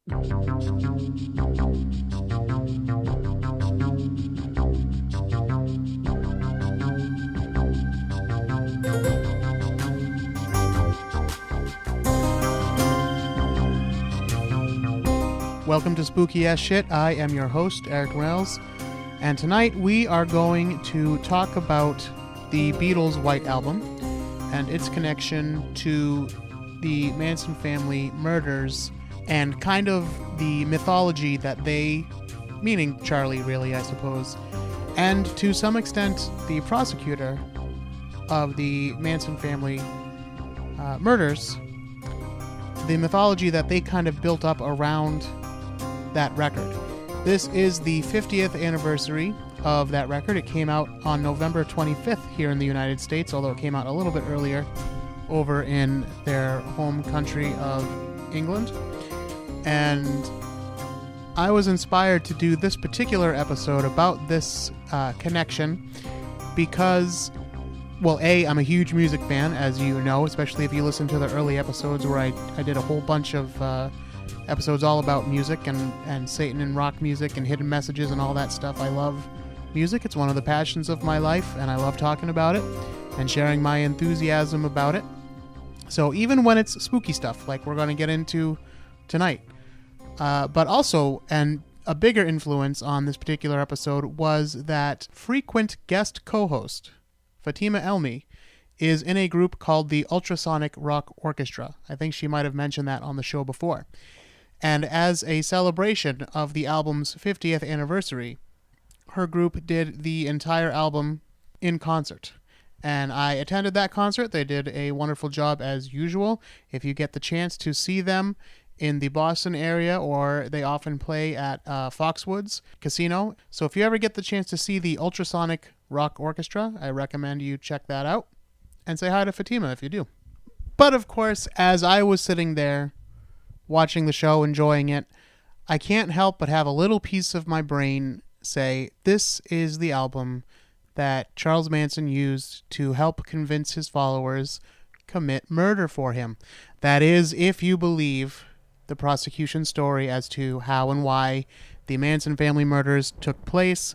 Welcome to Spooky Ass Shit. I am your host, Eric Reynolds, and tonight we are going to talk about the Beatles' White Album and its connection to the Manson family murders and kind of the mythology that they, meaning Charlie really, I suppose, and to some extent the prosecutor of the Manson family murders, the mythology that they kind of built up around that record. This is the 50th anniversary of that record. It came out on November 25th here in the United States, although it came out a little bit earlier over in their home country of England. And I was inspired to do this particular episode about this connection because, well, A, I'm a huge music fan, as you know, especially if you listen to the early episodes where I did a whole bunch of episodes all about music and Satan and rock music and hidden messages and all that stuff. I love music. It's one of the passions of my life, and I love talking about it and sharing my enthusiasm about it. So even when it's spooky stuff, like we're going to get into tonight. But also, and a bigger influence on this particular episode was that frequent guest co-host, Fatima Elmi, is in a group called the Ultrasonic Rock Orchestra. I think she might have mentioned that on the show before. And as a celebration of the album's 50th anniversary, her group did the entire album in concert. And I attended that concert. They did a wonderful job as usual. If you get the chance to see them in the Boston area, or they often play at Foxwoods Casino. So if you ever get the chance to see the Ultrasonic Rock Orchestra, I recommend you check that out. And say hi to Fatima if you do. But of course, as I was sitting there watching the show, enjoying it, I can't help but have a little piece of my brain say, this is the album that Charles Manson used to help convince his followers commit murder for him. That is, if you believe the prosecution story as to how and why the Manson family murders took place.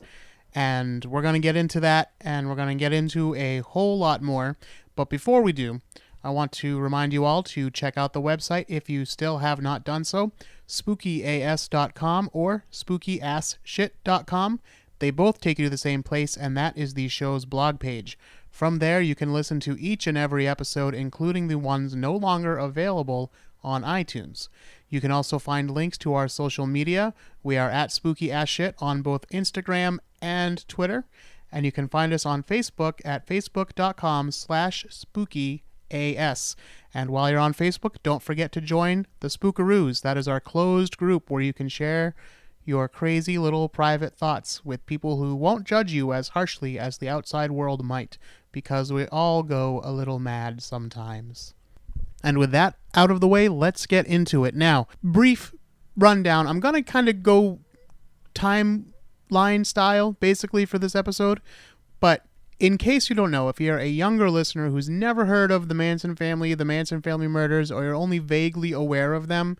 And we're going to get into that, and we're going to get into a whole lot more. But before we do, I want to remind you all to check out the website if you still have not done so, spookyas.com or spookyasshit.com. They both take you to the same place, and that is the show's blog page. From there, you can listen to each and every episode, including the ones no longer available on iTunes. You can also find links to our social media. We are at spookyasshit on both Instagram and Twitter. And you can find us on Facebook at facebook.com/spookyas. And while you're on Facebook, don't forget to join the Spookaroos. That is our closed group where you can share your crazy little private thoughts with people who won't judge you as harshly as the outside world might, because we all go a little mad sometimes. And with that out of the way, let's get into it. Now, brief rundown. I'm going to kind of go timeline style, basically, for this episode. But in case you don't know, if you're a younger listener who's never heard of the Manson family murders, or you're only vaguely aware of them,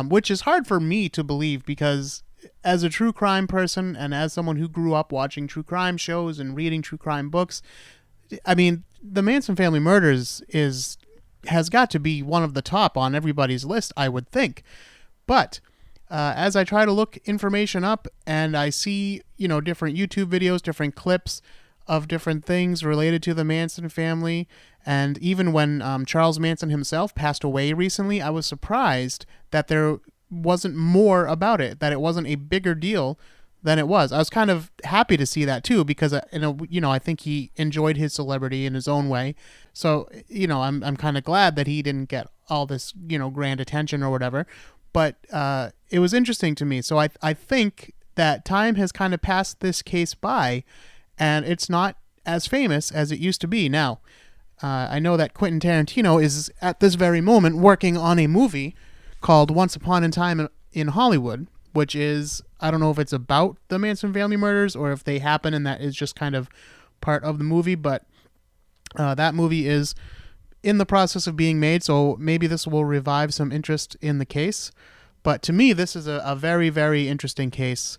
which is hard for me to believe because as a true crime person and as someone who grew up watching true crime shows and reading true crime books, I mean, the Manson family murders has got to be one of the top on everybody's list, I would think. But as I try to look information up and I see, different YouTube videos, different clips of different things related to the Manson family, and even when Charles Manson himself passed away recently, I was surprised that there wasn't more about it, that it wasn't a bigger deal than it was. I was kind of happy to see that too, because I think he enjoyed his celebrity in his own way. So I'm kind of glad that he didn't get all this grand attention or whatever. But it was interesting to me. So I think that time has kind of passed this case by, and it's not as famous as it used to be. Now, I know that Quentin Tarantino is at this very moment working on a movie called Once Upon a Time in Hollywood, which is, I don't know if it's about the Manson family murders or if they happen and that is just kind of part of the movie, but that movie is in the process of being made, so maybe this will revive some interest in the case. But to me, this is a very, very interesting case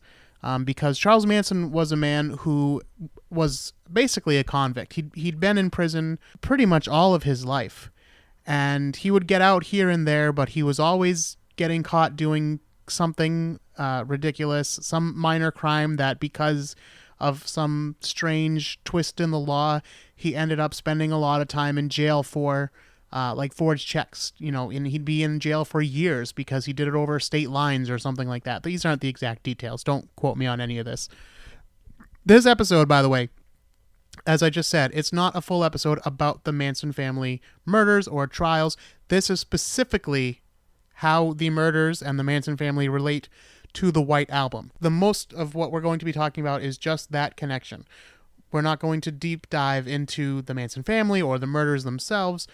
because Charles Manson was a man who was basically a convict. He'd been in prison pretty much all of his life. And he would get out here and there, but he was always getting caught doing something ridiculous, some minor crime that because of some strange twist in the law, he ended up spending a lot of time in jail for, like forged checks, and he'd be in jail for years because he did it over state lines or something like that. These aren't the exact details. Don't quote me on any of this. This episode, by the way, as I just said, it's not a full episode about the Manson family murders or trials. This is specifically how the murders and the Manson family relate to the White Album. The most of what we're going to be talking about is just that connection. We're not going to deep dive into the Manson family or the murders themselves.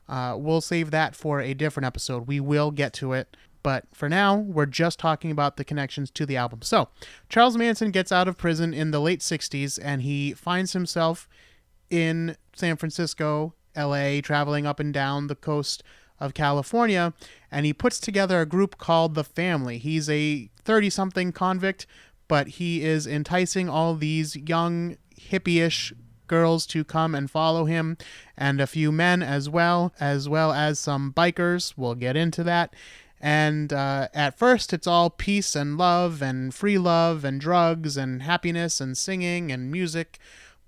We'll save that for a different episode. We will get to it. But for now, we're just talking about the connections to the album. So, Charles Manson gets out of prison in the late 60s, and he finds himself in San Francisco, LA, traveling up and down the coast of California, and he puts together a group called The Family. He's a 30-something convict, but he is enticing all these young, hippie-ish girls to come and follow him, and a few men as well as some bikers. We'll get into that. And at first, it's all peace and love and free love and drugs and happiness and singing and music.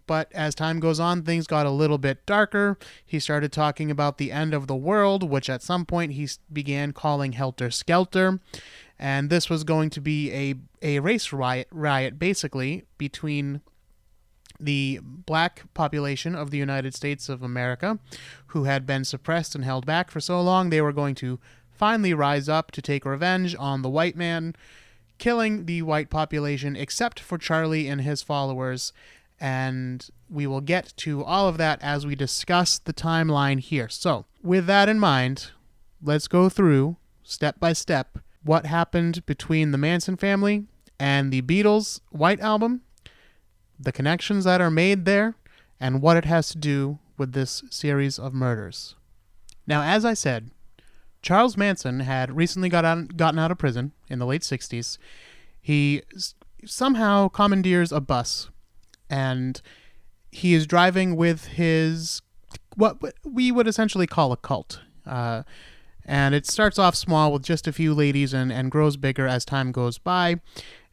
But as time goes on, things got a little bit darker. He started talking about the end of the world, which at some point he began calling Helter Skelter. And this was going to be a race riot, basically, between the black population of the United States of America, who had been suppressed and held back for so long. They were going to finally rise up to take revenge on the white man, killing the white population except for Charlie and his followers. And we will get to all of that as we discuss the timeline here. So, with that in mind, let's go through, step by step, what happened between the Manson family and the Beatles' White Album, the connections that are made there, and what it has to do with this series of murders. Now, as I said, Charles Manson had recently gotten out of prison in the late 60s. He somehow commandeers a bus, and he is driving with his, what we would essentially call a cult. And it starts off small with just a few ladies and grows bigger as time goes by.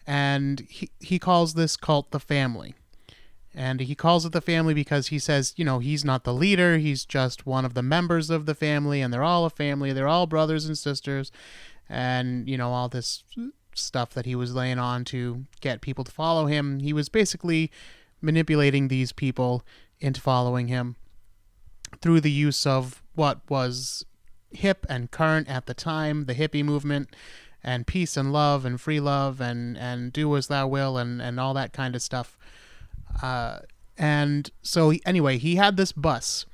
And he calls this cult the Family. And he calls it the Family because he says, he's not the leader. He's just one of the members of the family, and they're all a family. They're all brothers and sisters, and, all this stuff that he was laying on to get people to follow him. He was basically manipulating these people into following him through the use of what was hip and current at the time, the hippie movement, and peace and love and free love and do as thou will and all that kind of stuff. And so he had this bus,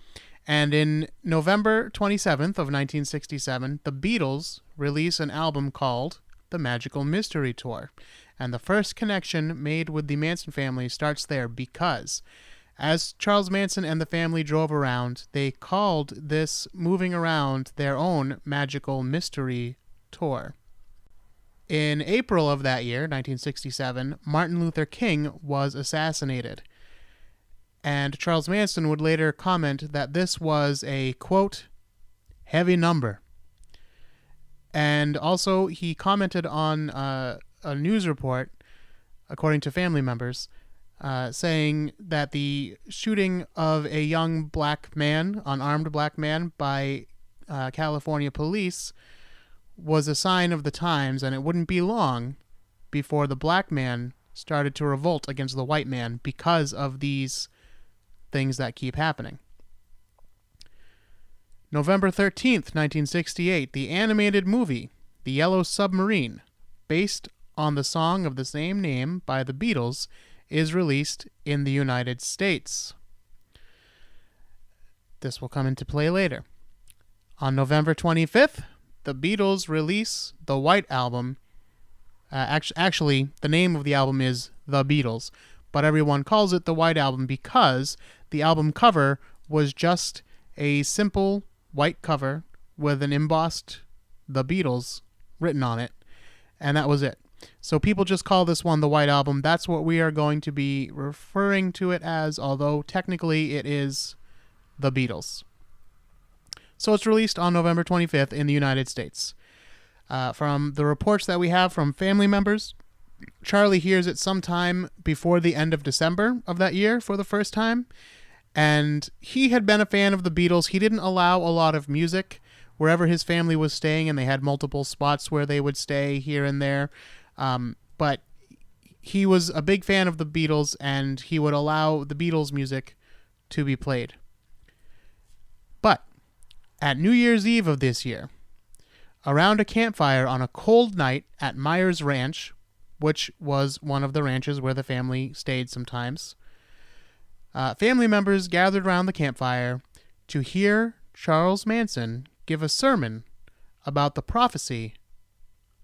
and in November 27th of 1967, the Beatles release an album called The Magical Mystery Tour. And the first connection made with the Manson family starts there because as Charles Manson and the family drove around, they called this moving around their own Magical Mystery Tour. In April of that year, 1967, Martin Luther King was assassinated. And Charles Manson would later comment that this was a, quote, heavy number. And also he commented on a news report, according to family members, saying that the shooting of a young unarmed black man by California police was a sign of the times, and it wouldn't be long before the black man started to revolt against the white man because of these things that keep happening. November 13th, 1968, the animated movie, The Yellow Submarine, based on the song of the same name by the Beatles, is released in the United States. This will come into play later. On November 25th, the Beatles release the White Album. Actually, the name of the album is The Beatles, but everyone calls it the White Album because the album cover was just a simple white cover with an embossed The Beatles written on it. and that was it. So people just call this one the White Album. That's what we are going to be referring to it as, although technically it is the Beatles. So it's released on November 25th in the United States. From the reports that we have from family members, Charlie hears it sometime before the end of December of that year for the first time. And he had been a fan of the Beatles. He didn't allow a lot of music wherever his family was staying, and they had multiple spots where they would stay here and there. But he was a big fan of the Beatles, and he would allow the Beatles music to be played. But at New Year's Eve of this year, around a campfire on a cold night at Myers Ranch, which was one of the ranches where the family stayed sometimes, family members gathered around the campfire to hear Charles Manson give a sermon about the prophecy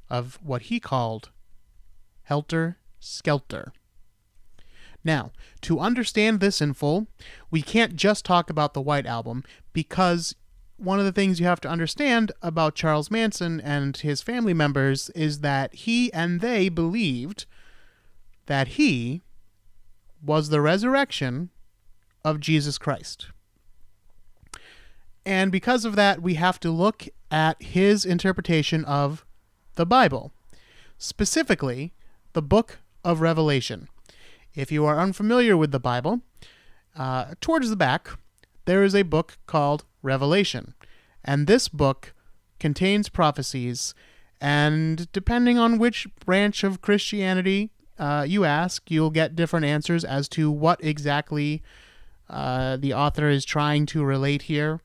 of what he called Helter Skelter. Now, to understand this in full, we can't just talk about the White Album, because one of the things you have to understand about Charles Manson and his family members is that he and they believed that he was the resurrection of Jesus Christ. And because of that, we have to look at his interpretation of the Bible, specifically the book of Revelation. If you are unfamiliar with the Bible, towards the back, there is a book called Revelation. And this book contains prophecies, and depending on which branch of Christianity you ask, you'll get different answers as to what exactly the author is trying to relate here,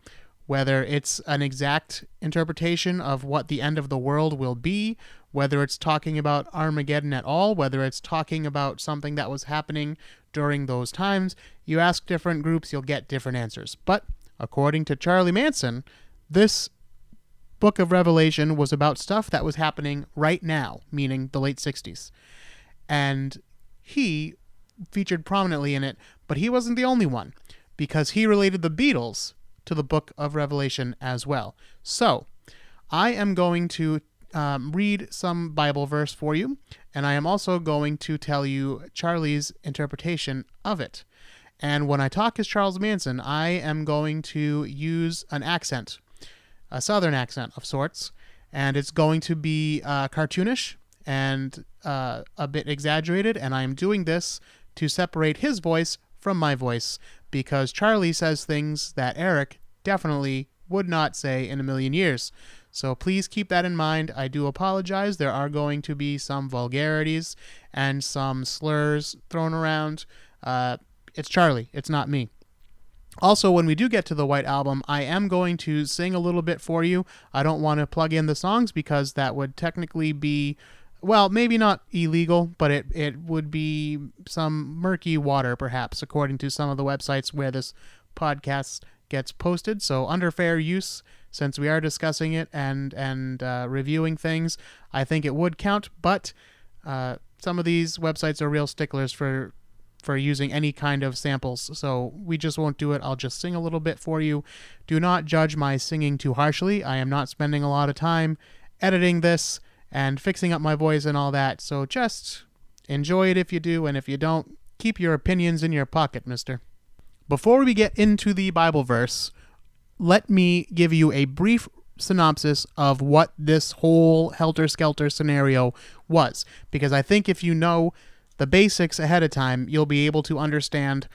whether it's an exact interpretation of what the end of the world will be, whether it's talking about Armageddon at all, whether it's talking about something that was happening during those times. You ask different groups, you'll get different answers. But according to Charlie Manson, this book of Revelation was about stuff that was happening right now, meaning the late 60s. And he featured prominently in it, but he wasn't the only one, because he related the Beatles to the book of Revelation as well. So, I am going to read some Bible verse for you, and I am also going to tell you Charlie's interpretation of it. And when I talk as Charles Manson, I am going to use an accent, a southern accent of sorts, and it's going to be cartoonish and a bit exaggerated, and I am doing this to separate his voice from my voice, because Charlie says things that Eric definitely would not say in a million years. So please keep that in mind. I do apologize. There are going to be some vulgarities and some slurs thrown around. It's Charlie. It's not me. Also, when we do get to the White Album, I am going to sing a little bit for you. I don't want to plug in the songs because that would technically be, well, maybe not illegal, but it would be some murky water, perhaps, according to some of the websites where this podcast gets posted. So under fair use, since we are discussing it and reviewing things, I think it would count. But some of these websites are real sticklers for using any kind of samples, so we just won't do it. I'll just sing a little bit for you. Do not judge my singing too harshly. I am not spending a lot of time editing this and fixing up my voice and all that, so just enjoy it if you do, and if you don't, keep your opinions in your pocket, mister. Before we get into the Bible verse, let me give you a brief synopsis of what this whole helter-skelter scenario was, because I think if you know the basics ahead of time, you'll be able to understand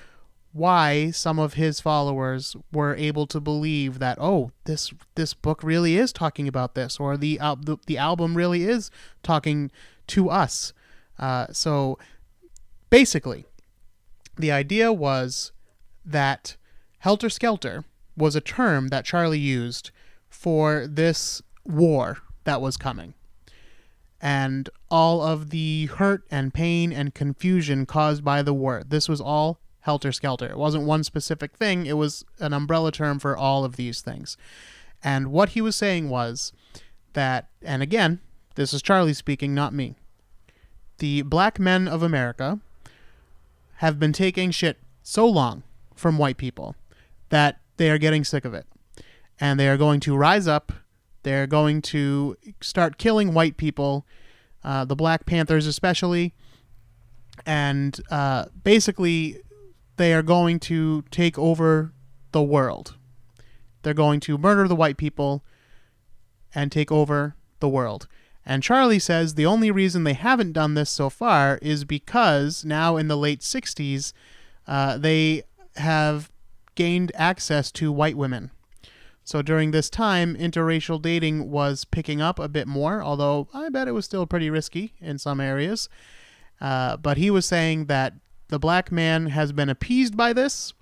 why some of his followers were able to believe that, oh, this book really is talking about this, or the album really is talking to us. So basically, the idea was that Helter Skelter was a term that Charlie used for this war that was coming, and all of the hurt and pain and confusion caused by the war. This was all Helter Skelter. It wasn't one specific thing. It was an umbrella term for all of these things. And what he was saying was that, and again, this is Charlie speaking, not me, the black men of America have been taking shit so long from white people that they are getting sick of it. And they are going to rise up. They're going to start killing white people the Black Panthers especially. And basically, they are going to take over the world. They're going to murder the white people and take over the world. And Charlie says the only reason they haven't done this so far is because now in the late 60s, they have gained access to white women. So during this time, interracial dating was picking up a bit more, although I bet it was still pretty risky in some areas. But he was saying that the black man has been appeased by this.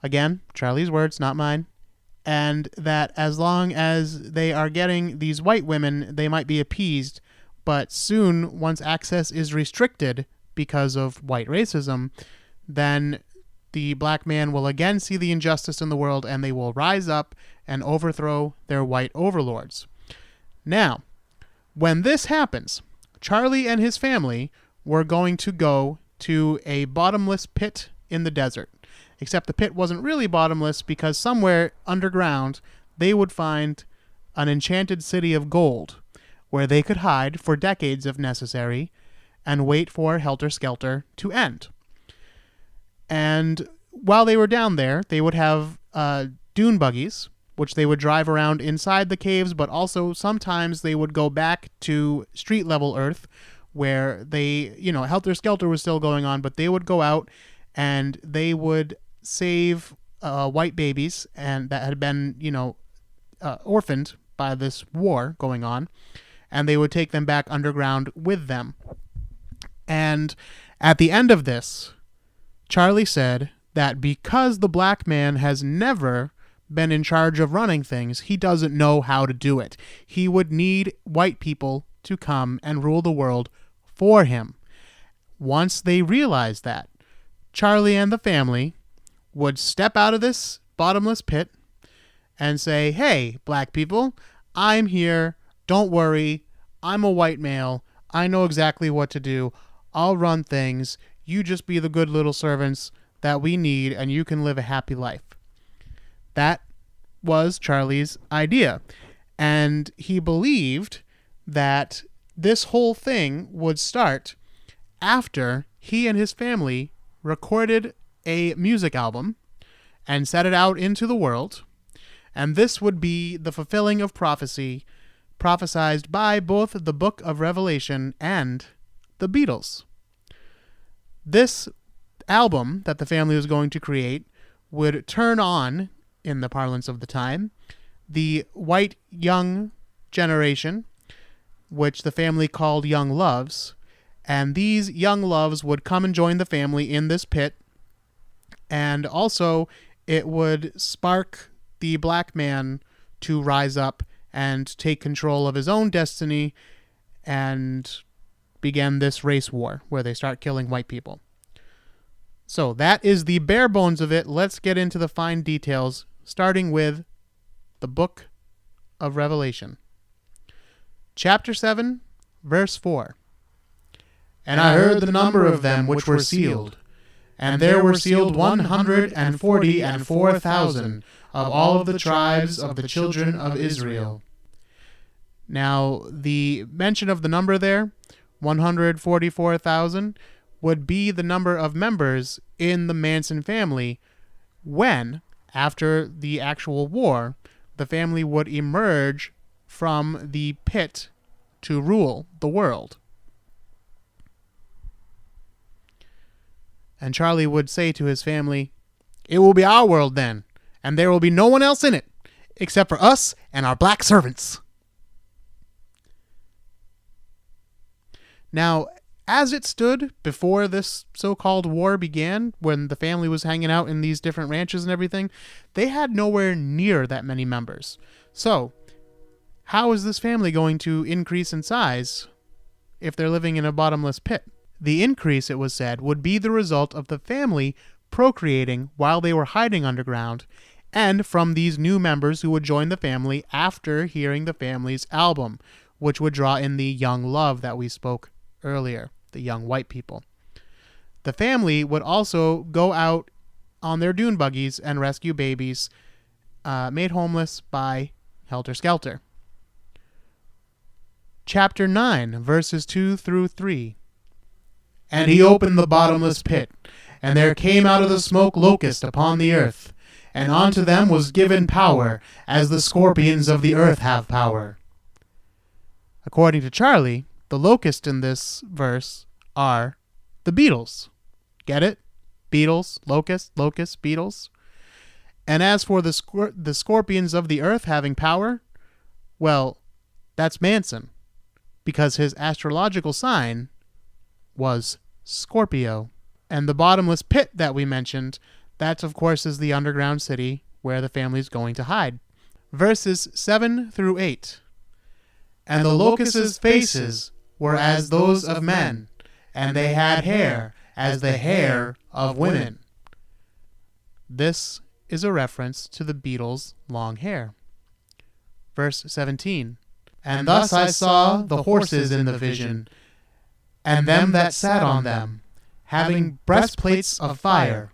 Again, Charlie's words, not mine. And that as long as they are getting these white women, they might be appeased. But soon, once access is restricted because of white racism, then the black man will again see the injustice in the world and they will rise up and overthrow their white overlords. Now, when this happens, Charlie and his family were going to go to a bottomless pit in the desert. Except the pit wasn't really bottomless because somewhere underground they would find an enchanted city of gold where they could hide for decades if necessary and wait for Helter Skelter to end. And while they were down there, they would have dune buggies, which they would drive around inside the caves, but also sometimes they would go back to street level Earth where they, Helter Skelter was still going on, but they would go out and they would save white babies and that had been, orphaned by this war going on, and they would take them back underground with them. And at the end of this, Charlie said that because the black man has never been in charge of running things, he doesn't know how to do it. He would need white people to come and rule the world for him. Once they realized that, Charlie and the family would step out of this bottomless pit and say, "Hey, black people, I'm here. Don't worry. I'm a white male. I know exactly what to do. I'll run things. You just be the good little servants that we need, and you can live a happy life." That was Charlie's idea. And he believed that this whole thing would start after he and his family recorded a music album and set it out into the world. And this would be the fulfilling of prophecy prophesied by both the Book of Revelation and the Beatles. This album that the family was going to create would turn on, in the parlance of the time, the white young generation, which the family called Young Loves. And these young loves would come and join the family in this pit. And also, it would spark the black man to rise up and take control of his own destiny and begin this race war where they start killing white people. So that is the bare bones of it. Let's get into the fine details, starting with the Book of Revelation. Chapter 7, verse 4. "And I heard the number of them which were sealed, and there were sealed 144,000 of all of the tribes of the children of Israel." Now, the mention of the number there, 144,000, would be the number of members in the Manson family when, after the actual war, the family would emerge from the pit to rule the world. And Charlie would say to his family, "It will be our world then, and there will be no one else in it, except for us and our black servants." Now, as it stood before this so-called war began, when the family was hanging out in these different ranches and everything, they had nowhere near that many members. So, how is this family going to increase in size if they're living in a bottomless pit? The increase, it was said, would be the result of the family procreating while they were hiding underground, and from these new members who would join the family after hearing the family's album, which would draw in the young love that we spoke earlier, the young white people. The family would also go out on their dune buggies and rescue babies made homeless by Helter Skelter. chapter 9, verses 2 through 3. And he opened the bottomless pit, and there came out of the smoke locusts upon the earth, and unto them was given power, as the scorpions of the earth have power. According to Charlie, the locusts in this verse are the Beatles. Get it? Beatles, locusts, Beatles. And as for the scorpions of the earth having power, well, that's Manson, because his astrological sign was Scorpio. And the bottomless pit that we mentioned, that of course is the underground city where the family's going to hide. Verses 7 through 8. And the locusts' faces were as those of men, and they had hair as the hair of women. This is a reference to the Beatles' long hair. Verse 17. And thus I saw the horses in the vision, and them that sat on them, having breastplates of fire.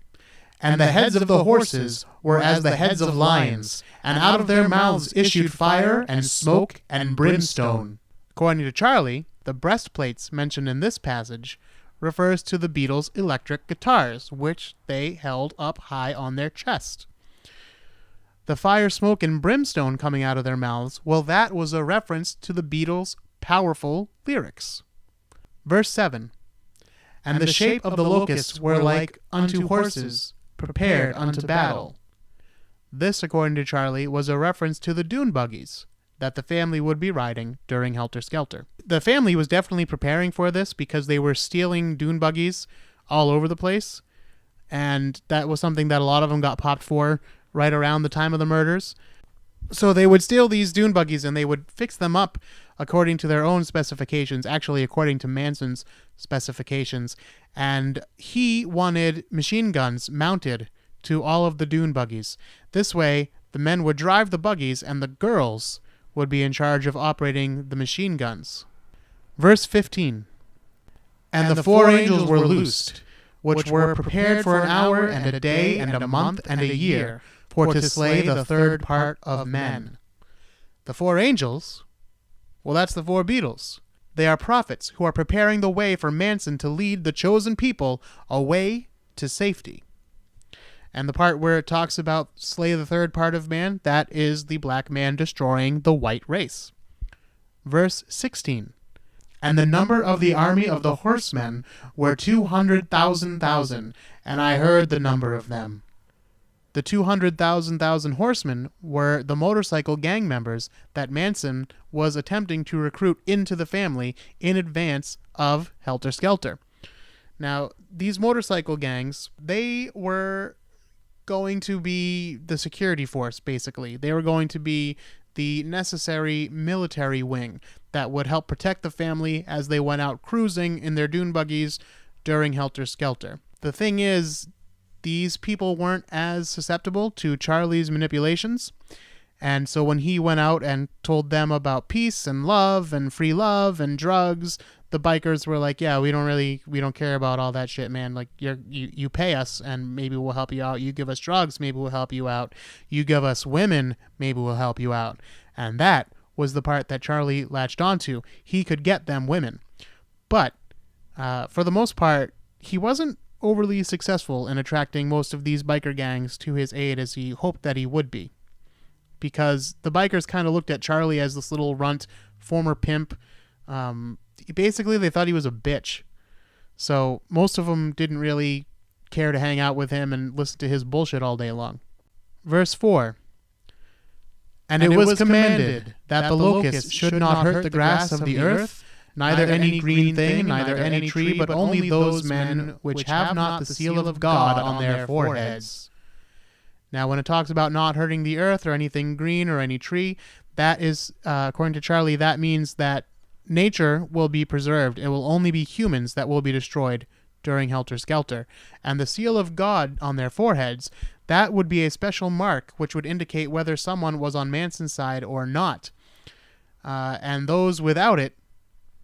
And the heads of the horses were as the heads of lions, and out of their mouths issued fire and smoke and brimstone. According to Charlie, the breastplates mentioned in this passage refers to the Beatles' electric guitars, which they held up high on their chest. The fire, smoke, and brimstone coming out of their mouths, well, that was a reference to the Beatles' powerful lyrics. Verse 7. And the shape of the locusts were like unto horses, prepared unto battle. This, according to Charlie, was a reference to the dune buggies that the family would be riding during Helter Skelter. The family was definitely preparing for this because they were stealing dune buggies all over the place, and that was something that a lot of them got popped for right around the time of the murders. So they would steal these dune buggies and they would fix them up according to their own specifications, actually according to Manson's specifications, and he wanted machine guns mounted to all of the dune buggies. This way, the men would drive the buggies and the girls would be in charge of operating the machine guns. Verse 15. And the four angels were loosed, which were prepared for an hour and a day and a month and a year, for to slay the third part of men. The four angels? Well, that's the four Beatles. They are prophets who are preparing the way for Manson to lead the chosen people away to safety. And the part where it talks about slay the third part of man, that is the black man destroying the white race. Verse 16. And the number of the army of the horsemen were 200,000, and I heard the number of them. The 200,000 horsemen were the motorcycle gang members that Manson was attempting to recruit into the family in advance of Helter Skelter. Now, these motorcycle gangs, they were going to be the security force, basically. They were going to be the necessary military wing that would help protect the family as they went out cruising in their dune buggies during Helter Skelter. The thing is, these people weren't as susceptible to Charlie's manipulations, and so when he went out and told them about peace and love and free love and drugs, the bikers were like, yeah, we don't care about all that shit, man. Like, you pay us and maybe we'll help you out. You give us drugs, maybe we'll help you out. You give us women, maybe we'll help you out. And that was the part that Charlie latched onto. He could get them women. But for the most part, he wasn't overly successful in attracting most of these biker gangs to his aid as he hoped that he would be. Because the bikers kind of looked at Charlie as this little runt, former pimp. Basically, they thought he was a bitch. So most of them didn't really care to hang out with him and listen to his bullshit all day long. Verse 4. And it was commanded that the locust should not hurt the grass of the earth, neither any green thing, neither any tree, but only those men which have not the seal of God on their foreheads. Now, when it talks about not hurting the earth or anything green or any tree, that is, according to Charlie, that means that nature will be preserved. It will only be humans that will be destroyed during Helter Skelter. And the seal of God on their foreheads, that would be a special mark which would indicate whether someone was on Manson's side or not. And those without it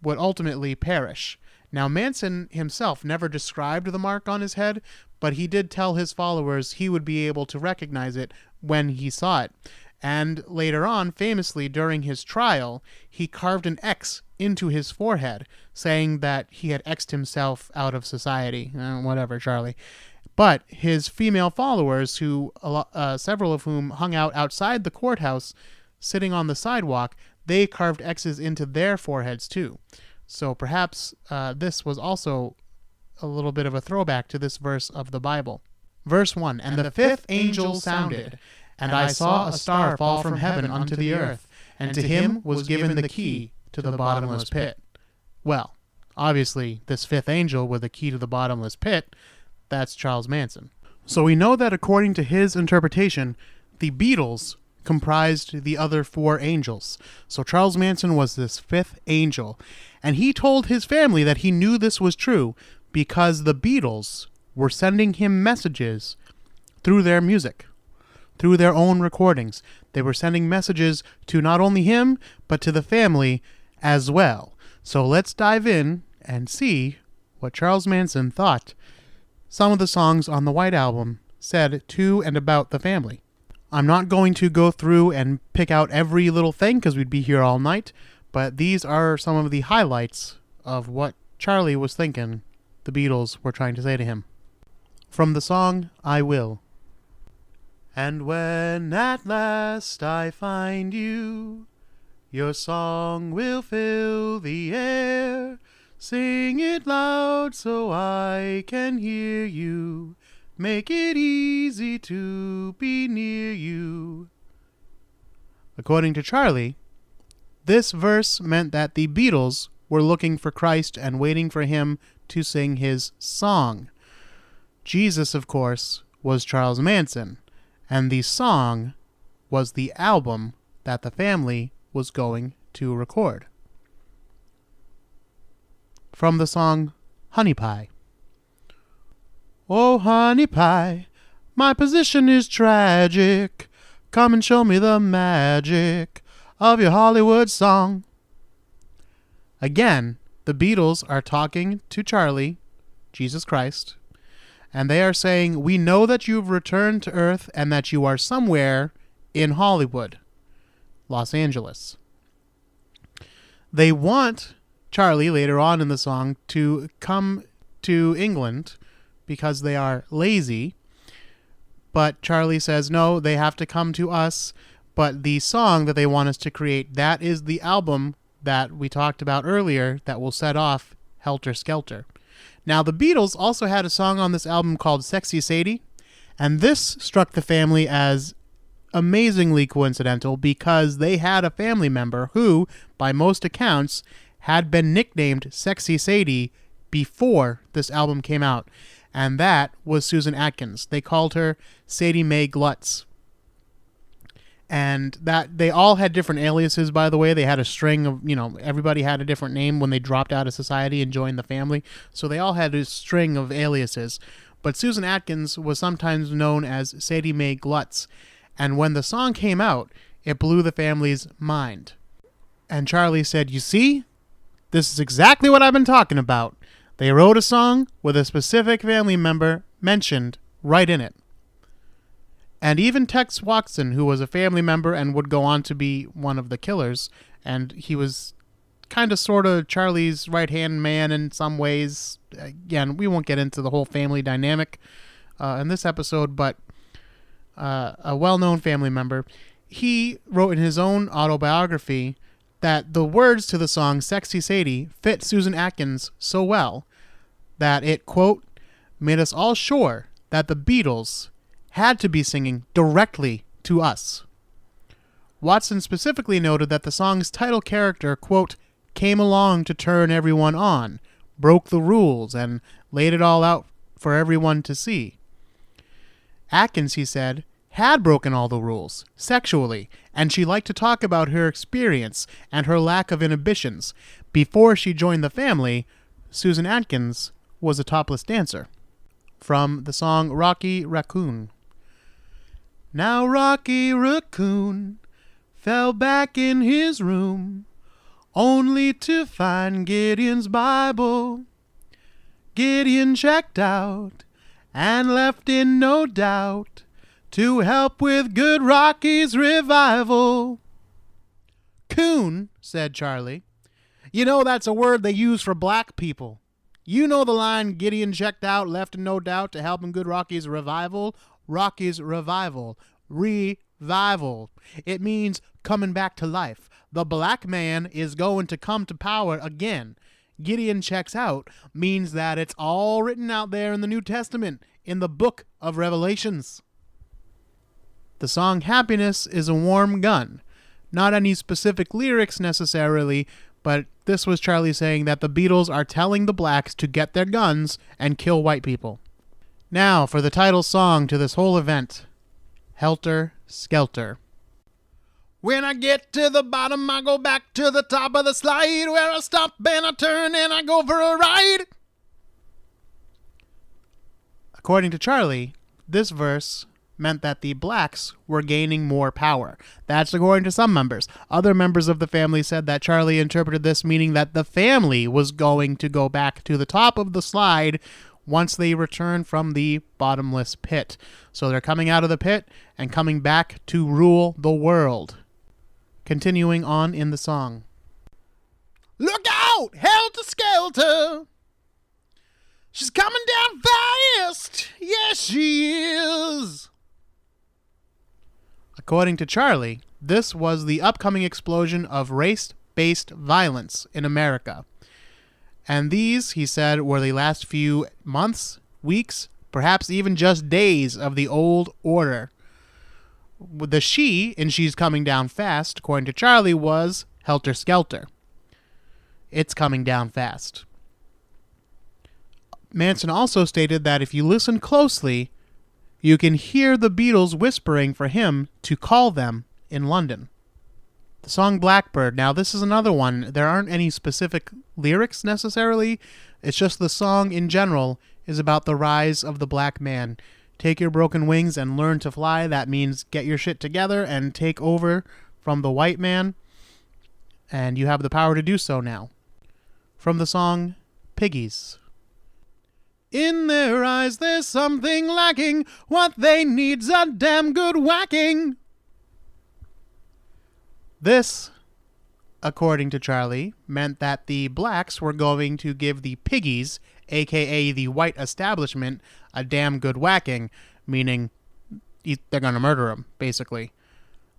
would ultimately perish. Now, Manson himself never described the mark on his head, but he did tell his followers he would be able to recognize it when he saw it. And later on, famously, during his trial, he carved an X into his forehead, saying that he had X'd himself out of society. Whatever, Charlie. But his female followers, several of whom hung out outside the courthouse, sitting on the sidewalk, they carved X's into their foreheads too. So perhaps this was also a little bit of a throwback to this verse of the Bible. Verse 1, And the fifth angel sounded, and I saw a star fall from heaven unto the earth, and to him was given the key to the bottomless pit. Well, obviously, this fifth angel with the key to the bottomless pit, that's Charles Manson. So we know that according to his interpretation, the Beatles comprised the other four angels. So Charles Manson was this fifth angel, and he told his family that he knew this was true because the Beatles were sending him messages through their music, through their own recordings. They were sending messages to not only him, but to the family as well. So let's dive in and see what Charles Manson thought some of the songs on the White Album said to and about the family. I'm not going to go through and pick out every little thing because we'd be here all night, but these are some of the highlights of what Charlie was thinking the Beatles were trying to say to him. From the song, I Will. And when at last I find you, your song will fill the air. Sing it loud so I can hear you. Make it easy to be near you. According to Charlie, this verse meant that the Beatles were looking for Christ and waiting for him to sing his song. Jesus, of course, was Charles Manson, and the song was the album that the family was going to record. From the song Honey Pie. Oh, honey pie, my position is tragic. Come and show me the magic of your Hollywood song. Again, the Beatles are talking to Charlie, Jesus Christ, and they are saying, we know that you've returned to Earth and that you are somewhere in Hollywood, Los Angeles. They want Charlie, later on in the song, to come to England because they are lazy. But Charlie says, no, they have to come to us. But the song that they want us to create, that is the album that we talked about earlier that will set off Helter Skelter. Now, the Beatles also had a song on this album called Sexy Sadie, and this struck the family as amazingly coincidental because they had a family member who, by most accounts, had been nicknamed Sexy Sadie before this album came out, and that was Susan Atkins. They called her Sadie Mae Glutz. And that they all had different aliases, by the way. They had a string of, everybody had a different name when they dropped out of society and joined the family. So they all had a string of aliases. But Susan Atkins was sometimes known as Sadie Mae Glutz. And when the song came out, it blew the family's mind. And Charlie said, you see, this is exactly what I've been talking about. They wrote a song with a specific family member mentioned right in it. And even Tex Watson, who was a family member and would go on to be one of the killers, and he was kind of sort of Charlie's right-hand man in some ways. Again, we won't get into the whole family dynamic in this episode, but a well-known family member, he wrote in his own autobiography that the words to the song Sexy Sadie fit Susan Atkins so well that it, quote, made us all sure that the Beatles had to be singing directly to us. Watson specifically noted that the song's title character, quote, came along to turn everyone on, broke the rules, and laid it all out for everyone to see. Atkins, he said, had broken all the rules, sexually, and she liked to talk about her experience and her lack of inhibitions. Before she joined the family, Susan Atkins was a topless dancer. From the song Rocky Raccoon. Now Rocky Raccoon fell back in his room, only to find Gideon's Bible. Gideon checked out and left in no doubt to help with Good Rocky's revival. Coon, said Charlie. You know that's a word they use for black people. You know the line, Gideon checked out, left in no doubt to help in Good Rocky's revival? Rocky's revival. Revival. It means coming back to life. The black man is going to come to power again. Gideon checks out means that it's all written out there in the New Testament, in the book of Revelations. The song Happiness is a warm gun. Not any specific lyrics necessarily, but this was Charlie saying that the Beatles are telling the blacks to get their guns and kill white people. Now for the title song to this whole event, Helter Skelter. When I get to the bottom, I go back to the top of the slide, where I stop and I turn and I go for a ride. According to Charlie, this verse meant that the blacks were gaining more power. That's according to some members. Other members of the family said that Charlie interpreted this meaning that the family was going to go back to the top of the slide once they return from the bottomless pit. So they're coming out of the pit and coming back to rule the world. Continuing on in the song. Look out! Helter Skelter! She's coming down fast! Yes, she is! According to Charlie, this was the upcoming explosion of race-based violence in America. And these, he said, were the last few months, weeks, perhaps even just days of the old order. The she in She's Coming Down Fast, according to Charlie, was Helter Skelter. It's coming down fast. Manson also stated that if you listen closely, you can hear the Beatles whispering for him to call them in London. The song Blackbird. Now, this is another one. There aren't any specific lyrics necessarily. It's just the song in general is about the rise of the black man. Take your broken wings and learn to fly. That means get your shit together and take over from the white man. And you have the power to do so now. From the song Piggies. In their eyes there's something lacking. What they need's a damn good whacking. This, according to Charlie, meant that the blacks were going to give the piggies, a.k.a. the white establishment, a damn good whacking, meaning they're going to murder them, basically.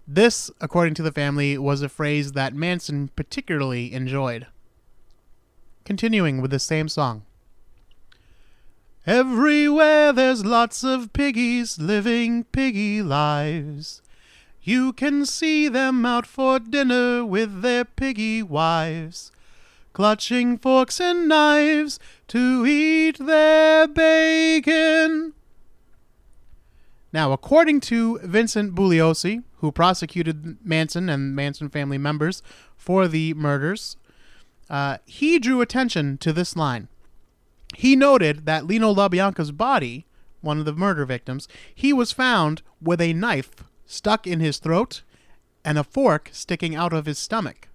This, according to the family, was a phrase that Manson particularly enjoyed. Continuing with the same song. Everywhere there's lots of piggies living piggy lives. You can see them out for dinner with their piggy wives, clutching forks and knives to eat their bacon. Now, according to Vincent Bugliosi, who prosecuted Manson and Manson family members for the murders, he drew attention to this line. He noted that Lino LaBianca's body, one of the murder victims, he was found with a knife stuck in his throat and a fork sticking out of his stomach.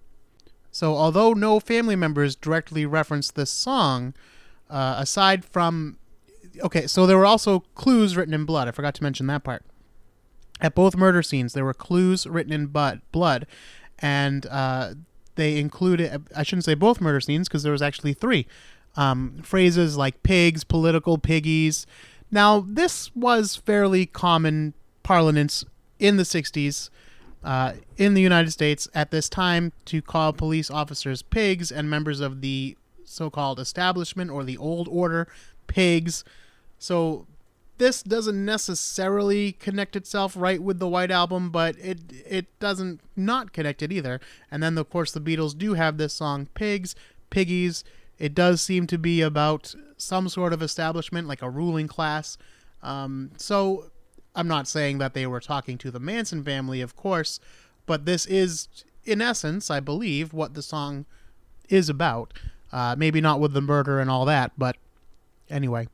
So although no family members directly referenced this song, aside from... Okay, so there were also clues written in blood. I forgot to mention that part. At both murder scenes, there were clues written in blood, and they included... I shouldn't say both murder scenes, because there was actually 3. Phrases like pigs, political piggies. Now, this was fairly common parlance in the 60s in the United States at this time to call police officers pigs and members of the so-called establishment or the old order pigs. So this doesn't necessarily connect itself right with the White Album, but it doesn't not connect it either. And then, of course, the Beatles do have this song, Pigs, Piggies. It does seem to be about some sort of establishment, like a ruling class. So I'm not saying that they were talking to the Manson family, of course, but this is, in essence, I believe, what the song is about. Maybe not with the murder and all that, but anyway.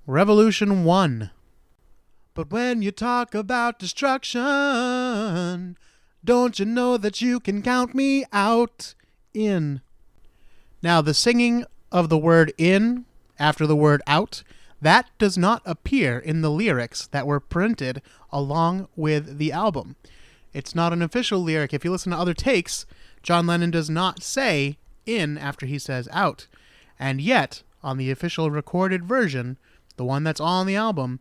Revolution 1. But when you talk about destruction, don't you know that you can count me out in? Now, the singing of the word in after the word out, That does not appear in the lyrics that were printed along with the album. It's not an official lyric. If you listen to other takes, John Lennon does not say in after he says out. And yet, on the official recorded version, the one that's on the album,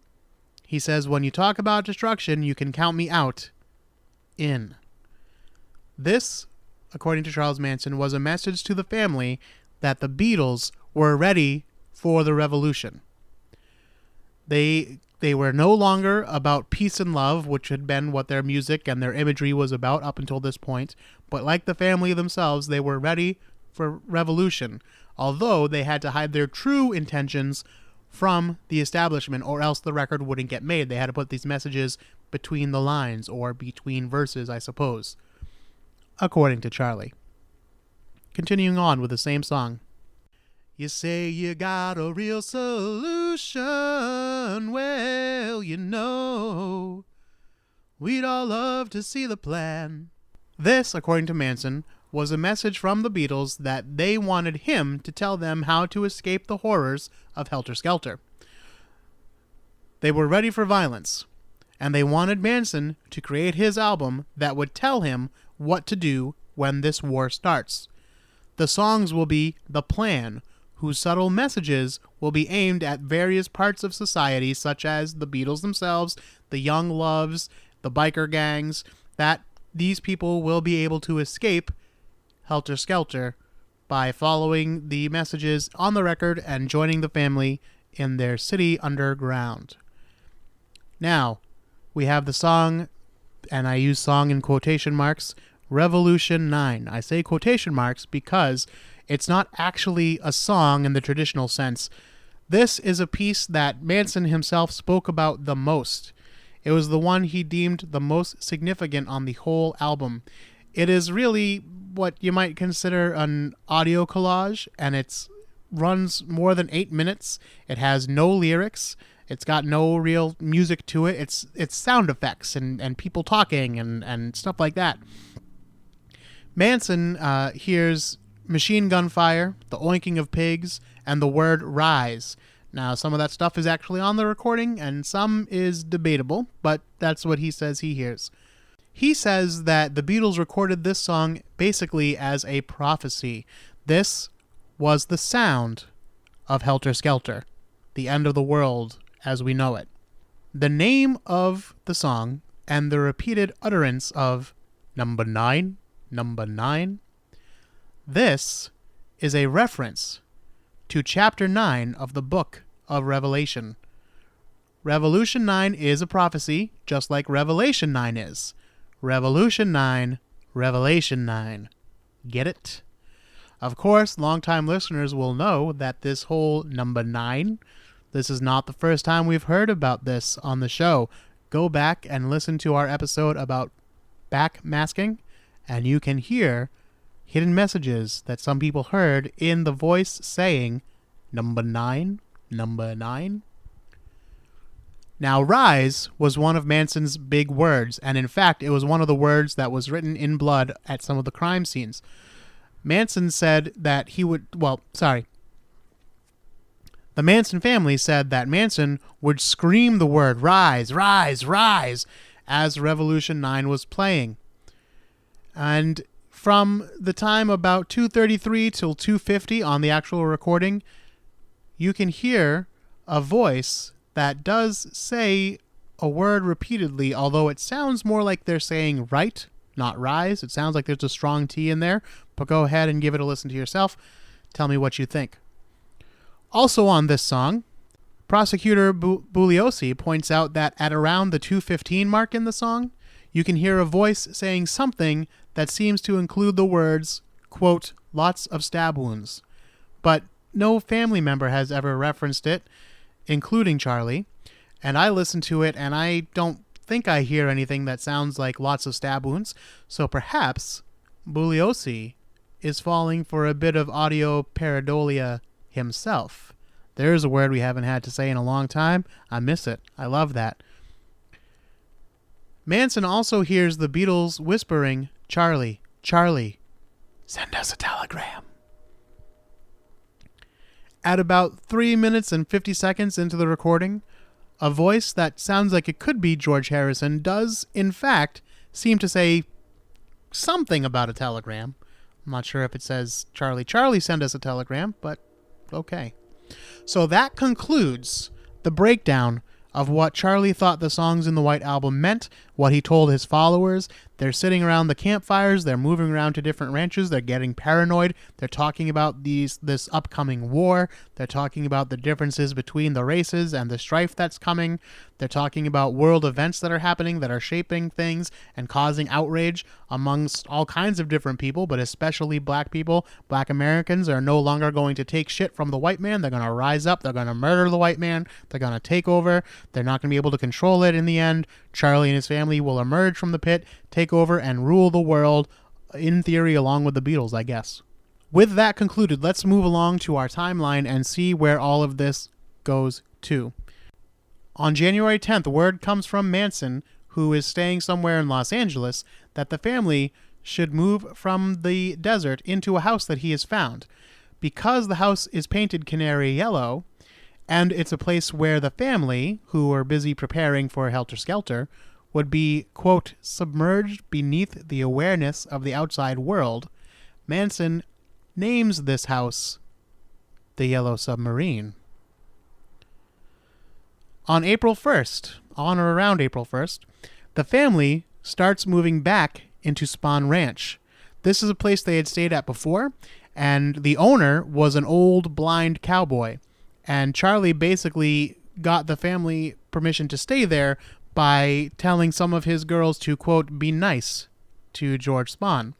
he says, when you talk about destruction, you can count me out in. This, according to Charles Manson, was a message to the family that the Beatles were ready for the revolution. They were no longer about peace and love, which had been what their music and their imagery was about up until this point, but like the family themselves, they were ready for revolution, although they had to hide their true intentions from the establishment, or else the record wouldn't get made. They had to put these messages between the lines, or between verses, I suppose, according to Charlie. Continuing on with the same song. You say you got a real solution, well, you know, we'd all love to see the plan. This, according to Manson, was a message from the Beatles that they wanted him to tell them how to escape the horrors of Helter Skelter. They were ready for violence, and they wanted Manson to create his album that would tell him what to do when this war starts. The songs will be the plan, whose subtle messages will be aimed at various parts of society, such as the Beatles themselves, the young loves, the biker gangs, that these people will be able to escape Helter Skelter by following the messages on the record and joining the family in their city underground. Now, we have the song, and I use song in quotation marks, Revolution 9. I say quotation marks because it's not actually a song in the traditional sense. This is a piece that Manson himself spoke about the most. It was the one he deemed the most significant on the whole album. It is really what you might consider an audio collage, and it runs more than 8 minutes. It has no lyrics. It's got no real music to it. It's sound effects and people talking and stuff like that. Manson hears machine gun fire, the oinking of pigs, and the word rise. Now, some of that stuff is actually on the recording, and some is debatable, but that's what he says he hears. He says that the Beatles recorded this song basically as a prophecy. This was the sound of Helter Skelter, the end of the world as we know it. The name of the song and the repeated utterance of number 9, number 9, this is a reference to chapter 9 of the book of Revelation. Revolution 9 is a prophecy, just like Revelation 9 is. Revolution 9, Revelation 9. Get it? Of course, longtime listeners will know that this whole number 9, this is not the first time we've heard about this on the show. Go back and listen to our episode about backmasking, and you can hear hidden messages that some people heard in the voice saying, number 9, number 9. Now, rise was one of Manson's big words, and in fact, it was one of the words that was written in blood at some of the crime scenes. Manson said that he would, the Manson family said that Manson would scream the word rise, rise, rise as Revolution 9 was playing. And from the time about 2:33 till 2:50 on the actual recording, you can hear a voice that does say a word repeatedly, although it sounds more like they're saying right, not rise. It sounds like there's a strong T in there, but go ahead and give it a listen to yourself. Tell me what you think. Also on this song, prosecutor Bugliosi points out that at around the 2:15 mark in the song, you can hear a voice saying something that seems to include the words, quote, lots of stab wounds. But no family member has ever referenced it, including Charlie, and I listened to it and I don't think I hear anything that sounds like lots of stab wounds, so perhaps Bugliosi is falling for a bit of audio pareidolia himself. There's a word we haven't had to say in a long time. I miss it. I love that. Manson also hears the Beatles whispering, Charlie, Charlie, send us a telegram. At about 3 minutes and 50 seconds into the recording, a voice that sounds like it could be George Harrison does, in fact, seem to say something about a telegram. I'm not sure if it says, Charlie, Charlie, send us a telegram, but okay. So that concludes the breakdown of what Charlie thought the songs in the White Album meant, what he told his followers. They're sitting around the campfires, they're moving around to different ranches, they're getting paranoid, they're talking about this upcoming war, they're talking about the differences between the races and the strife that's coming, they're talking about world events that are happening that are shaping things and causing outrage amongst all kinds of different people, but especially black people. Black Americans are no longer going to take shit from the white man. They're going to rise up, they're going to murder the white man, they're going to take over, they're not going to be able to control it in the end. Charlie and his family will emerge from the pit, take over, and rule the world, in theory, along with the Beatles, I guess. With that concluded, let's move along to our timeline and see where all of this goes to. On January 10th, word comes from Manson, who is staying somewhere in Los Angeles, that the family should move from the desert into a house that he has found. Because the house is painted canary yellow, and it's a place where the family, who are busy preparing for Helter Skelter, would be, quote, submerged beneath the awareness of the outside world, Manson names this house the Yellow Submarine. On April 1st, on or around April 1st, the family starts moving back into Spahn Ranch. This is a place they had stayed at before, and the owner was an old blind cowboy. And Charlie basically got the family permission to stay there by telling some of his girls to, quote, be nice to George Spahn.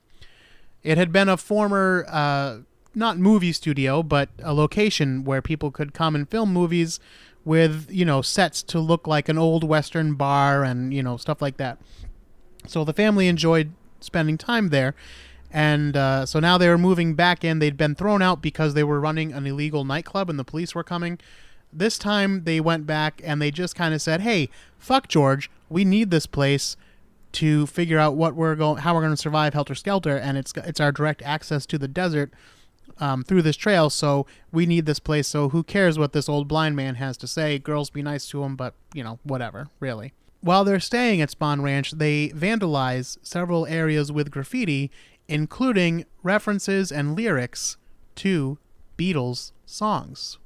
It had been a former, not movie studio, but a location where people could come and film movies with, sets to look like an old Western bar and, stuff like that. So the family enjoyed spending time there. And so now they were moving back in. They'd been thrown out because they were running an illegal nightclub and the police were coming. This time they went back and they just kind of said, hey, fuck George. We need this place to figure out how we're going to survive Helter Skelter. And it's our direct access to the desert through this trail. So we need this place. So who cares what this old blind man has to say? Girls, be nice to him, but, whatever, really. While they're staying at Spahn Ranch, they vandalize several areas with graffiti, including references and lyrics to Beatles songs.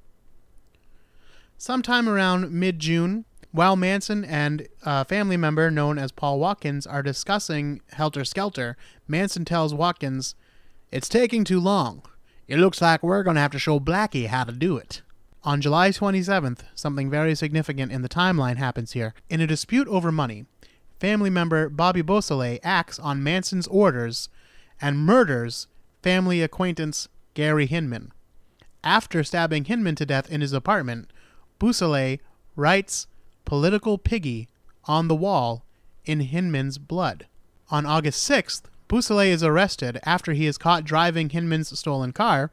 Sometime around mid-June, while Manson and a family member known as Paul Watkins are discussing Helter Skelter, Manson tells Watkins, "It's taking too long. It looks like we're going to have to show Blackie how to do it." On July 27th, something very significant in the timeline happens here. In a dispute over money, family member Bobby Beausoleil acts on Manson's orders and murders family acquaintance Gary Hinman. After stabbing Hinman to death in his apartment, Beausoleil writes "Political Piggy" on the wall in Hinman's blood. On August 6th, Beausoleil is arrested after he is caught driving Hinman's stolen car,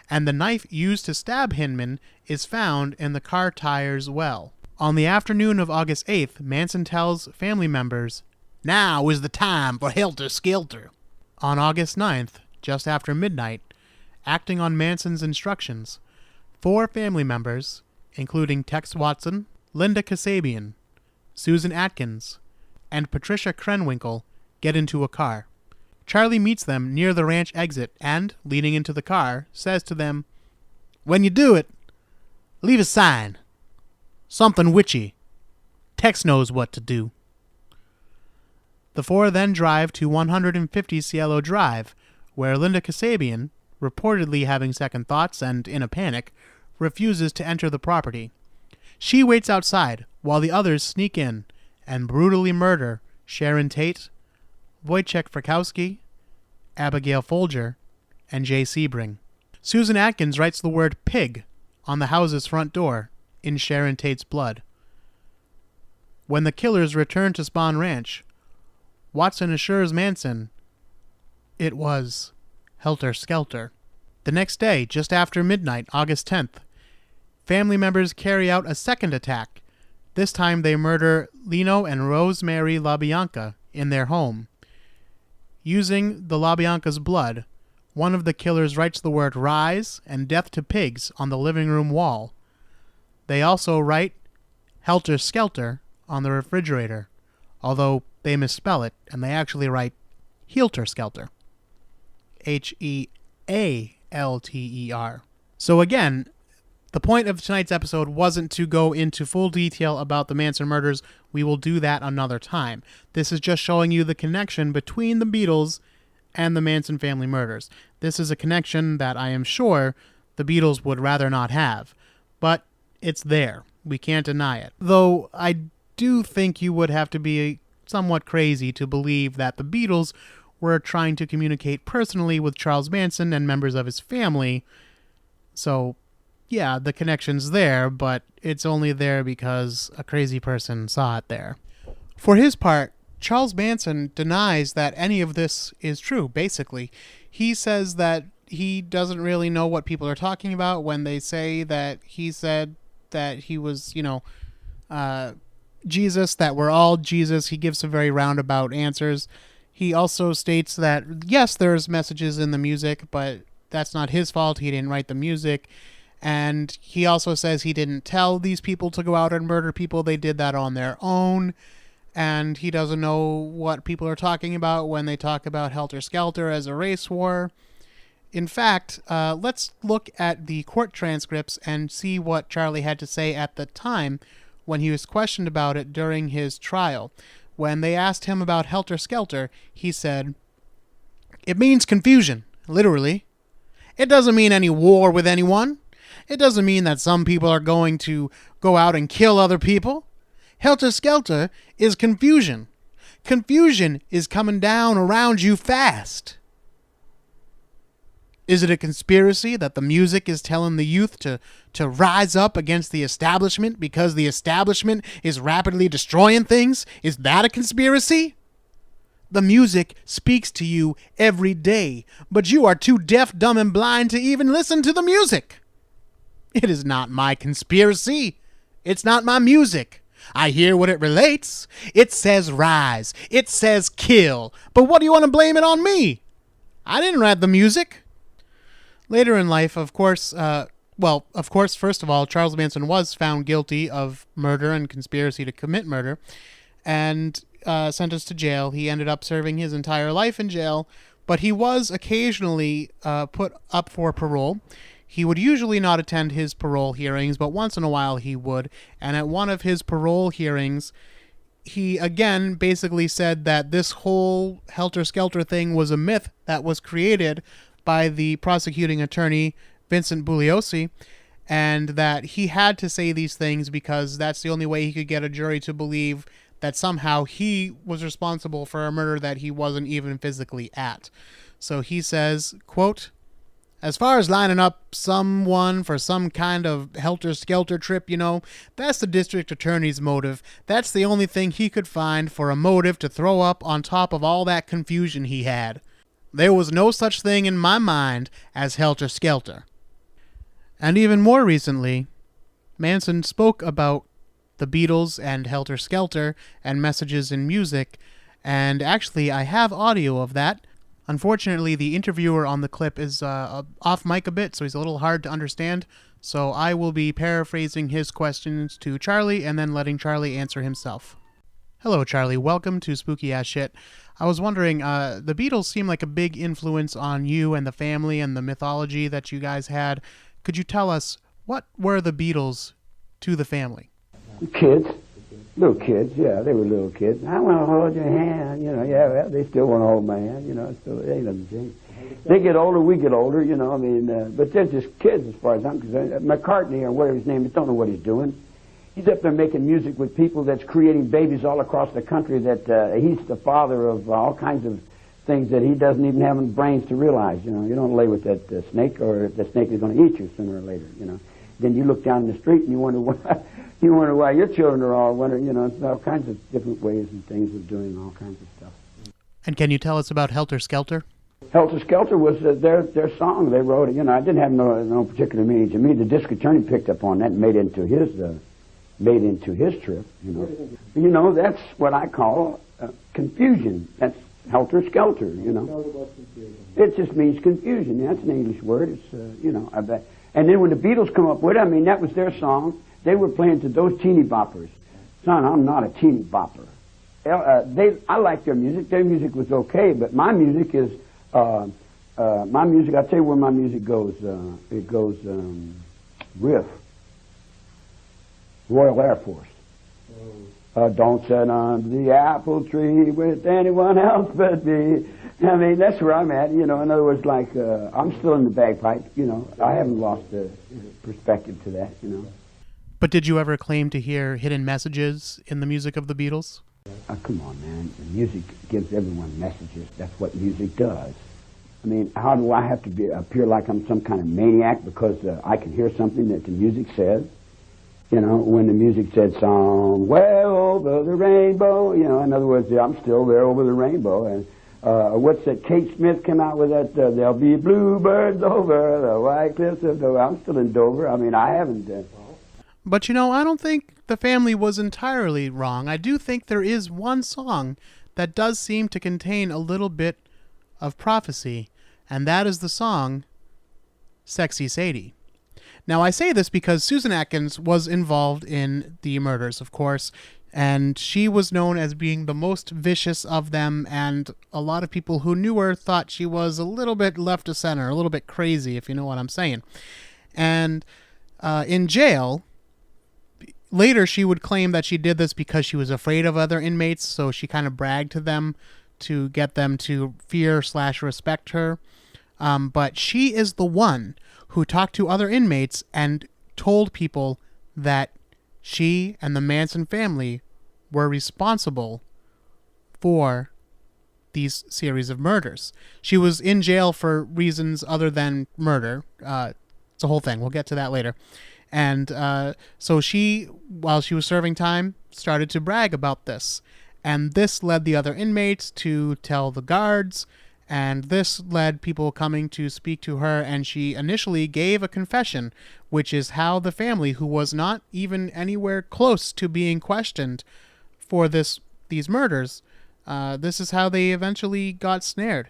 and the knife used to stab Hinman is found in the car tire's well. On the afternoon of August 8th, Manson tells family members, "Now is the time for Helter Skelter." On August 9th, just after midnight, acting on Manson's instructions, 4 family members, including Tex Watson, Linda Kasabian, Susan Atkins, and Patricia Krenwinkel, get into a car. Charlie meets them near the ranch exit and, leaning into the car, says to them, "When you do it, leave a sign. Something witchy. Tex knows what to do." The 4 then drive to 150 Cielo Drive, where Linda Kasabian, reportedly having second thoughts and in a panic, refuses to enter the property. She waits outside while the others sneak in and brutally murder Sharon Tate, Wojciech Frykowski, Abigail Folger, and Jay Sebring. Susan Atkins writes the word "pig" on the house's front door in Sharon Tate's blood. When the killers return to Spahn Ranch, Watson assures Manson it was Helter Skelter. The next day, just after midnight, August 10th, family members carry out a second attack. This time they murder Lino and Rosemary LaBianca in their home. Using the LaBianca's blood, one of the killers writes the word rise and death to pigs on the living room wall. They also write helter skelter on the refrigerator, although they misspell it and they actually write Heelter Skelter. Healter. So again, the point of tonight's episode wasn't to go into full detail about the Manson murders. We will do that another time. This is just showing you the connection between the Beatles and the Manson family murders. This is a connection that I am sure the Beatles would rather not have, but it's there. We can't deny it. Though I do think you would have to be somewhat crazy to believe that the Beatles were trying to communicate personally with Charles Manson and members of his family. So, yeah, the connection's there, but it's only there because a crazy person saw it there. For his part, Charles Manson denies that any of this is true, basically. He says that he doesn't really know what people are talking about when they say that he said that he was, Jesus, that we're all Jesus. He gives some very roundabout answers. He also states that, yes, there's messages in the music, but that's not his fault. He didn't write the music. And he also says he didn't tell these people to go out and murder people. They did that on their own. And he doesn't know what people are talking about when they talk about Helter Skelter as a race war. In fact, let's look at the court transcripts and see what Charlie had to say at the time when he was questioned about it during his trial. When they asked him about Helter Skelter, he said, "It means confusion, literally. It doesn't mean any war with anyone. It doesn't mean that some people are going to go out and kill other people. Helter Skelter is confusion. Confusion is coming down around you fast. Is it a conspiracy that the music is telling the youth to rise up against the establishment because the establishment is rapidly destroying things? Is that a conspiracy? The music speaks to you every day, but you are too deaf, dumb, and blind to even listen to the music. It is not my conspiracy. It's not my music. I hear what it relates. It says rise. It says kill. But what do you want to blame it on me? I didn't write the music." Later in life, of course, first of all, Charles Manson was found guilty of murder and conspiracy to commit murder and sentenced to jail. He ended up serving his entire life in jail, but he was occasionally put up for parole. He would usually not attend his parole hearings, but once in a while he would. And at one of his parole hearings, he again basically said that this whole Helter Skelter thing was a myth that was created by the prosecuting attorney, Vincent Bugliosi, and that he had to say these things because that's the only way he could get a jury to believe that somehow he was responsible for a murder that he wasn't even physically at. So he says, quote, "As far as lining up someone for some kind of helter-skelter trip, that's the district attorney's motive. That's the only thing he could find for a motive to throw up on top of all that confusion he had. There was no such thing in my mind as helter-skelter." And even more recently, Manson spoke about the Beatles and Helter Skelter and messages in music, and actually I have audio of that. Unfortunately, the interviewer on the clip is off mic a bit, so he's a little hard to understand. So I will be paraphrasing his questions to Charlie and then letting Charlie answer himself. Hello, Charlie. Welcome to Spooky Ass Shit. I was wondering, the Beatles seem like a big influence on you and the family and the mythology that you guys had. Could you tell us, what were the Beatles to the family? Kids. Little kids, yeah, they were little kids. I want to hold your hand, yeah, they still want to hold my hand, still, ain't nothing changed. They get older, we get older, but they're just kids as far as I'm concerned. McCartney, or whatever his name is, don't know what he's doing. He's up there making music with people that's creating babies all across the country that he's the father of all kinds of things that he doesn't even have the brains to realize, You don't lay with that snake, or the snake is going to eat you sooner or later, Then you look down the street and you wonder why your children are all wondering, it's all kinds of different ways and things of doing all kinds of stuff. And can you tell us about Helter Skelter? Helter Skelter was their song. They wrote it. I didn't have no particular meaning to me. The district attorney picked up on that and made it into his trip. That's what I call confusion. helter-skelter, you know. It just means confusion. That's an English word. It's, you know, I bet. And then when the Beatles come up with it, I mean, that was their song. They were playing to those teeny boppers. Son, I'm not a teeny bopper. I like their music. Their music was okay, but my music is, I'll tell you where my music goes. It goes, riff. Royal Air Force. Don't sit under the apple tree with anyone else but me. I mean, that's where I'm at, you know. In other words, like, I'm still in the bagpipe, you know. I haven't lost the perspective to that, you know. But did you ever claim to hear hidden messages in the music of the Beatles? Come on, man. The music gives everyone messages. That's what music does. I mean, how do I have to appear like I'm some kind of maniac because I can hear something that the music says? You know, when the music said somewhere over the rainbow, you know, in other words, I'm still there over the rainbow. And what's that? Kate Smith came out with that, there'll be bluebirds over the white cliffs of Dover. I'm still in Dover. I mean, I haven't. But, you know, I don't think the family was entirely wrong. I do think there is one song that does seem to contain a little bit of prophecy, and that is the song Sexy Sadie. Now, I say this because Susan Atkins was involved in the murders, of course, and she was known as being the most vicious of them, and a lot of people who knew her thought she was a little bit left of center, a little bit crazy, if you know what I'm saying. And in jail, later she would claim that she did this because she was afraid of other inmates, so she kind of bragged to them to get them to fear/respect her. But she is the one who talked to other inmates and told people that she and the Manson family were responsible for these series of murders. She was in jail for reasons other than murder. It's a whole thing. We'll get to that later. And so she, while she was serving time, started to brag about this. And this led the other inmates to tell the guards, and this led people coming to speak to her, and she initially gave a confession, which is how the family, who was not even anywhere close to being questioned for these murders, this is how they eventually got snared,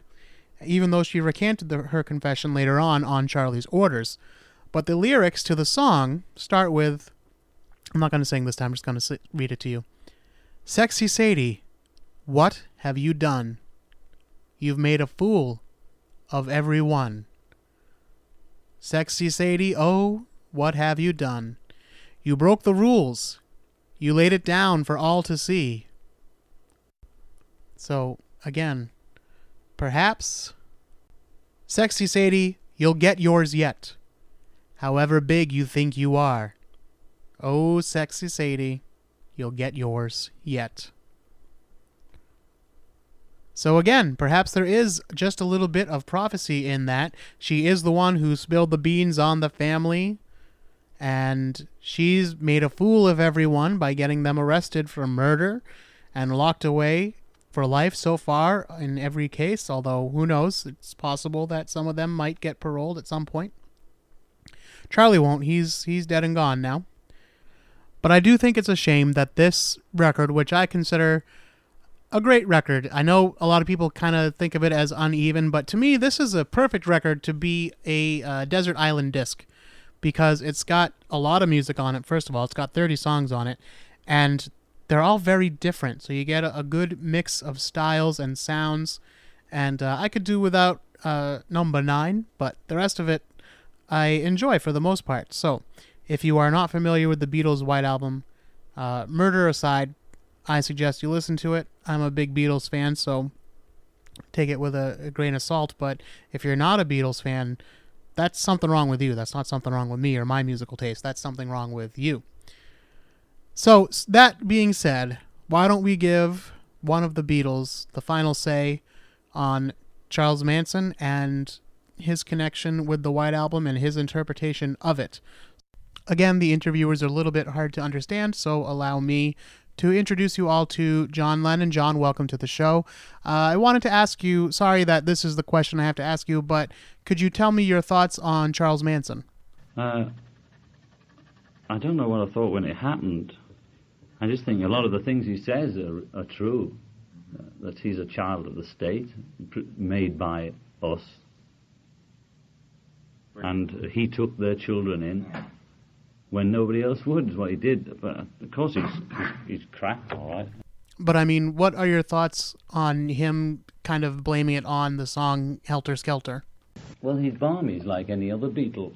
even though she recanted her confession later on Charlie's orders. But the lyrics to the song start with, I'm not going to sing this time, I'm just going to read it to you. Sexy Sadie, what have you done? You've made a fool of every one. Sexy Sadie, oh, what have you done? You broke the rules. You laid it down for all to see. So, again, perhaps, Sexy Sadie, you'll get yours yet, however big you think you are. Oh, Sexy Sadie, you'll get yours yet. So again, perhaps there is just a little bit of prophecy in that. She is the one who spilled the beans on the family, and she's made a fool of everyone by getting them arrested for murder and locked away for life so far in every case, although who knows, it's possible that some of them might get paroled at some point. Charlie won't. He's dead and gone now. But I do think it's a shame that this record, which I consider a great record. I know a lot of people kind of think of it as uneven, but to me, this is a perfect record to be a desert island disc because it's got a lot of music on it. First of all, it's got 30 songs on it, and they're all very different. So you get a good mix of styles and sounds, and I could do without number 9, but the rest of it I enjoy for the most part. So if you are not familiar with the Beatles' White Album, murder aside, I suggest you listen to it. I'm a big Beatles fan, so take it with a grain of salt. But if you're not a Beatles fan, that's something wrong with you. That's not something wrong with me or my musical taste. That's something wrong with you. So that being said, why don't we give one of the Beatles the final say on Charles Manson and his connection with the White Album and his interpretation of it. Again, the interviewers are a little bit hard to understand, so allow me to introduce you all to John Lennon. John, welcome to the show. I wanted to ask you, sorry that this is the question I have to ask you, but could you tell me your thoughts on Charles Manson? I don't know what I thought when it happened. I just think a lot of the things he says are true. that he's a child of the state, made by us, and he took their children in when nobody else would, is what he did. But of course he's cracked, all right. But I mean, what are your thoughts on him kind of blaming it on the song Helter Skelter? Well, he's balmy. He's like any other Beatle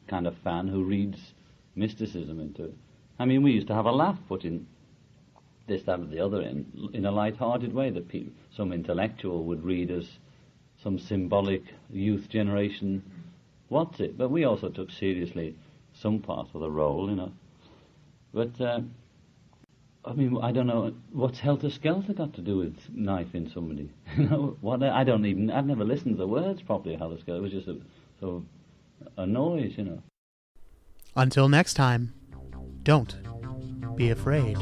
kind of fan who reads mysticism into it. I mean, we used to have a laugh putting this, that, or the other in a light-hearted way that some intellectual would read as some symbolic youth generation what's it. But we also took seriously some part of the role, you know. But, I mean, I don't know, what's Helter Skelter got to do with knifing somebody? You know, I've never listened to the words properly of Helter Skelter. It was just a noise, you know. Until next time, don't be afraid.